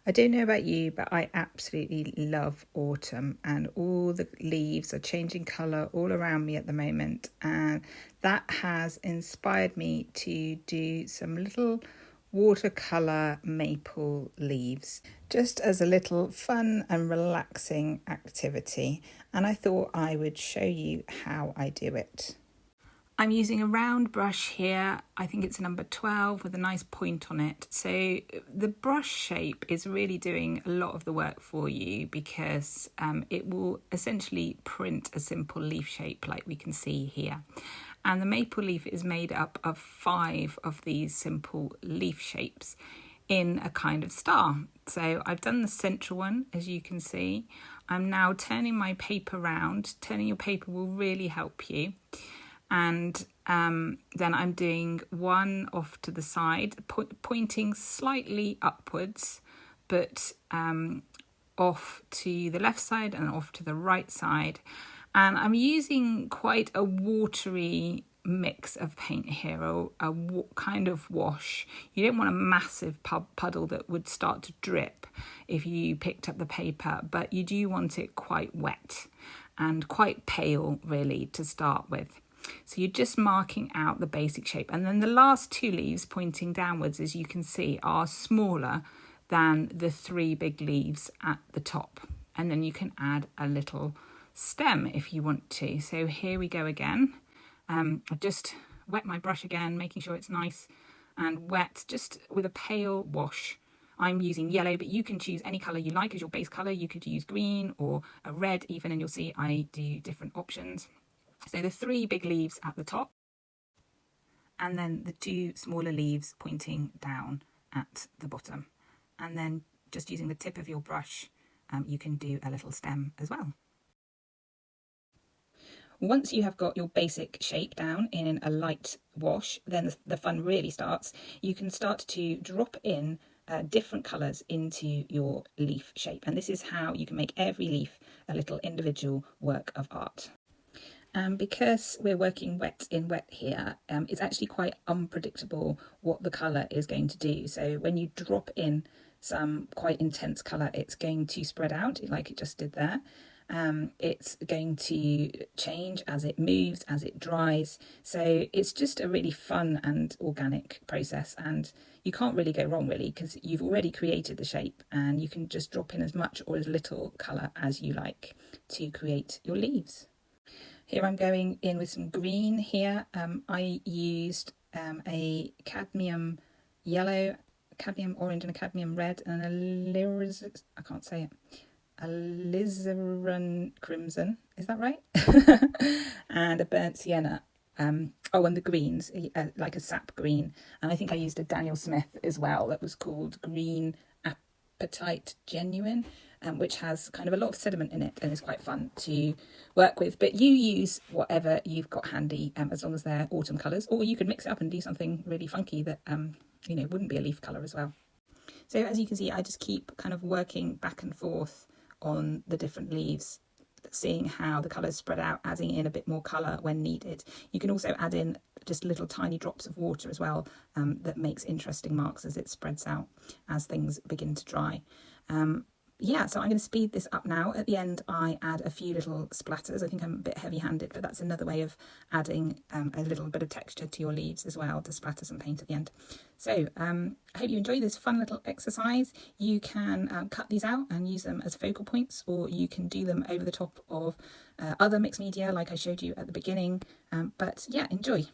I don't know about you, but I absolutely love autumn, and all the leaves are changing colour all around me at the moment, and that has inspired me to do some little watercolour maple leaves just as a little fun and relaxing activity, and I thought I would show you how I do it. I'm using a round brush here. I think it's number 12 with a nice point on it. So the brush shape is really doing a lot of the work for you because it will essentially print a simple leaf shape like we can see here. And the maple leaf is made up of 5 of these simple leaf shapes in a kind of star. So I've done the central one, as you can see. I'm now turning my paper round. Turning your paper will really help you. And then I'm doing one off to the side, pointing slightly upwards, but off to the left side and off to the right side. And I'm using quite a watery mix of paint here, or a kind of wash. You don't want a massive puddle that would start to drip if you picked up the paper, but you do want it quite wet and quite pale really to start with. So you're just marking out the basic shape. And then the last 2 leaves pointing downwards, as you can see, are smaller than the 3 big leaves at the top. And then you can add a little stem if you want to. So here we go again. I just wet my brush again, making sure it's nice and wet, just with a pale wash. I'm using yellow, but you can choose any colour you like as your base colour. You could use green or a red even, and you'll see I do different options. So the 3 big leaves at the top, and then the 2 smaller leaves pointing down at the bottom. And then just using the tip of your brush, you can do a little stem as well. Once you have got your basic shape down in a light wash, then the fun really starts. You can start to drop in different colours into your leaf shape. And this is how you can make every leaf a little individual work of art. Because we're working wet in wet here, it's actually quite unpredictable what the colour is going to do. So when you drop in some quite intense colour, it's going to spread out like it just did there. It's going to change as it moves, as it dries. So it's just a really fun and organic process, and you can't really go wrong really, because you've already created the shape and you can just drop in as much or as little colour as you like to create your leaves. Here I'm going in with some green here. I used a cadmium yellow, cadmium orange and a cadmium red, and I can't say it, alizarin crimson, is that right? And a burnt sienna. And the greens, like a sap green. And I think I used a Daniel Smith as well that was called Green Appetite Genuine, which has kind of a lot of sediment in it and is quite fun to work with. But you use whatever you've got handy, as long as they're autumn colours, or you could mix it up and do something really funky that wouldn't be a leaf colour as well. So as you can see, I just keep kind of working back and forth on the different leaves, seeing how the colours spread out, adding in a bit more colour when needed. You can also add in just little tiny drops of water as well, that makes interesting marks as it spreads out as things begin to dry. So I'm going to speed this up now. At the end, I add a few little splatters. I think I'm a bit heavy-handed, but that's another way of adding a little bit of texture to your leaves as well, to splatter some paint at the end. So I hope you enjoy this fun little exercise. You can cut these out and use them as focal points, or you can do them over the top of other mixed media like I showed you at the beginning. But yeah, enjoy.